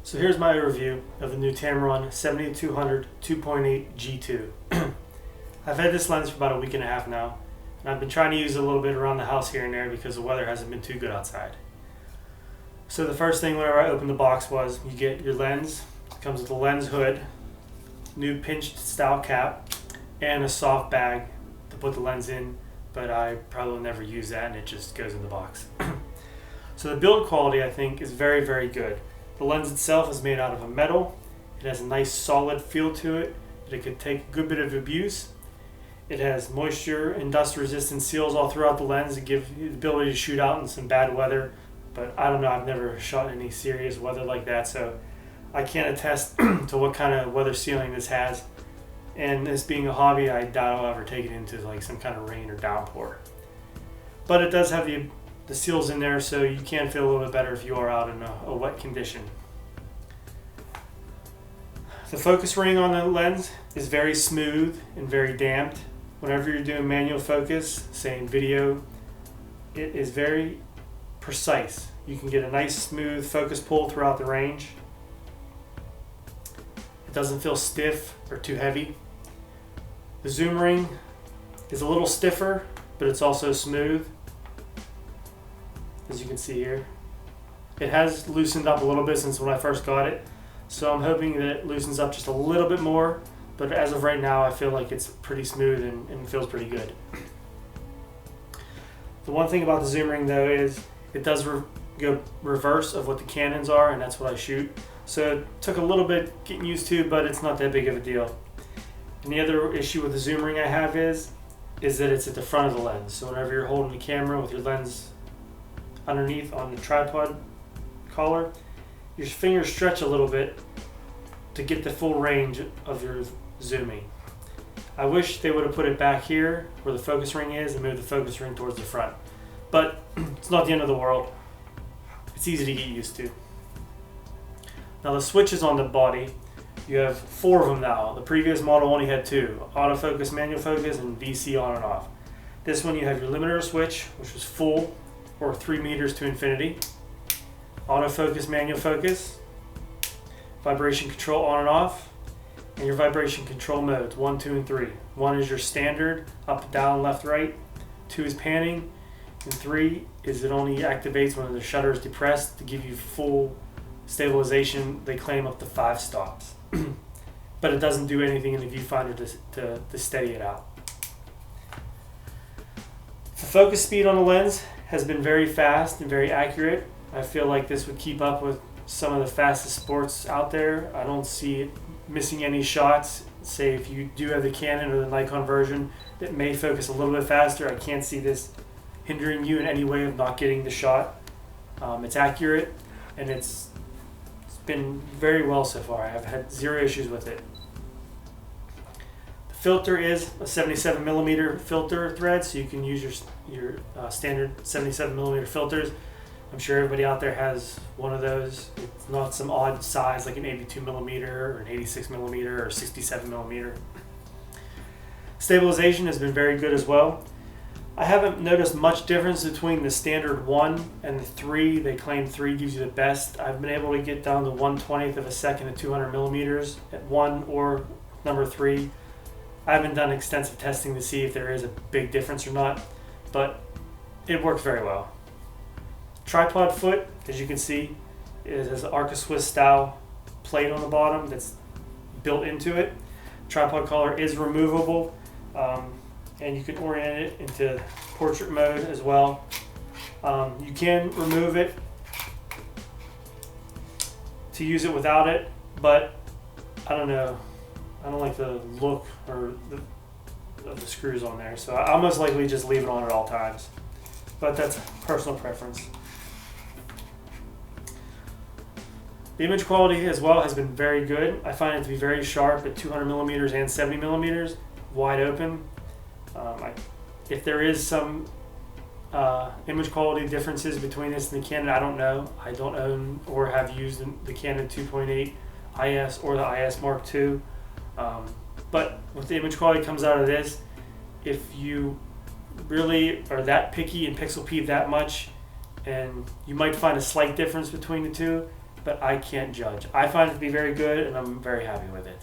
So here's my overview of the new Tamron 7200 2.8 G2. I've had this lens for about a week and a half now, and I've been trying to use it a little bit around the house here and there because the weather hasn't been too good outside. So the first thing whenever I opened the box was you get your lens. It comes with a lens hood, new pinched style cap, and a soft bag to put the lens in, but I probably will never use that and it just goes in the box. So the build quality I think is very, very good. The lens itself is made out of a metal. It has a nice solid feel to it, but it could take a good bit of abuse. It has moisture and dust resistant seals all throughout the lens to give you the ability to shoot out in some bad weather. But I don't know, I've never shot in any serious weather like that, so I can't attest to what kind of weather sealing this has. And this being a hobby, I doubt I'll ever take it into like some kind of rain or downpour. But it does have the seals in there, so you can feel a little bit better if you are out in a wet condition. The focus ring on the lens is very smooth and very damped. Whenever you're doing manual focus, say in video, it is very precise. You can get a nice smooth focus pull throughout the range. It doesn't feel stiff or too heavy. The zoom ring is a little stiffer, but it's also smooth, as you can see here. It has loosened up a little bit since when I first got it, so I'm hoping that it loosens up just a little bit more, but as of right now I feel like it's pretty smooth and feels pretty good. The one thing about the zoom ring though is it does go reverse of what the Canons are, and that's what I shoot. So it took a little bit getting used to, but it's not that big of a deal. And the other issue with the zoom ring I have is that it's at the front of the lens. So whenever you're holding the camera with your lens underneath on the tripod collar, your fingers stretch a little bit to get the full range of your zooming. I wish they would have put it back here where the focus ring is and moved the focus ring towards the front. But it's not the end of the world. It's easy to get used to. Now the switches on the body, you have 4 of them now. The previous model only had 2, autofocus, manual focus, and VC on and off. This one you have your limiter switch, which is full, or 3 meters to infinity. Autofocus, manual focus, vibration control on and off, and your vibration control modes, 1, 2, and 3. 1 is your standard, up, down, left, right. 2 is panning, and 3 is it only activates when the shutter is depressed to give you full stabilization. They claim up to 5 stops. But it doesn't do anything in the viewfinder to steady it out. The focus speed on the lens has been very fast and very accurate. I feel like this would keep up with some of the fastest sports out there. I don't see it missing any shots. Say if you do have the Canon or the Nikon version that may focus a little bit faster, I can't see this hindering you in any way of not getting the shot. It's accurate and it's been very well so far. I've had 0 issues with it. The filter is a 77mm filter thread, so you can use your standard 77mm filters. I'm sure everybody out there has one of those. It's not some odd size like an 82mm or an 86mm or 67mm. Stabilization has been very good as well. I haven't noticed much difference between the standard 1 and the 3. They claim 3 gives you the best. I've been able to get down to 1/20th of a second at 200mm at 1 or number 3. I haven't done extensive testing to see if there is a big difference or not, but it works very well. Tripod foot, as you can see, it has an Arca Swiss style plate on the bottom that's built into it. Tripod collar is removable. And you can orient it into portrait mode as well. You can remove it to use it without it, but I don't know. I don't like the look of the screws on there, so I'll most likely just leave it on at all times. But that's personal preference. The image quality as well has been very good. I find it to be very sharp at 200mm and 70mm, wide open. If there is some image quality differences between this and the Canon, I don't know. I don't own or have used the Canon 2.8 IS or the IS Mark II. But with the image quality comes out of this, if you really are that picky and pixel peep that much, and you might find a slight difference between the two, but I can't judge. I find it to be very good, and I'm very happy with it.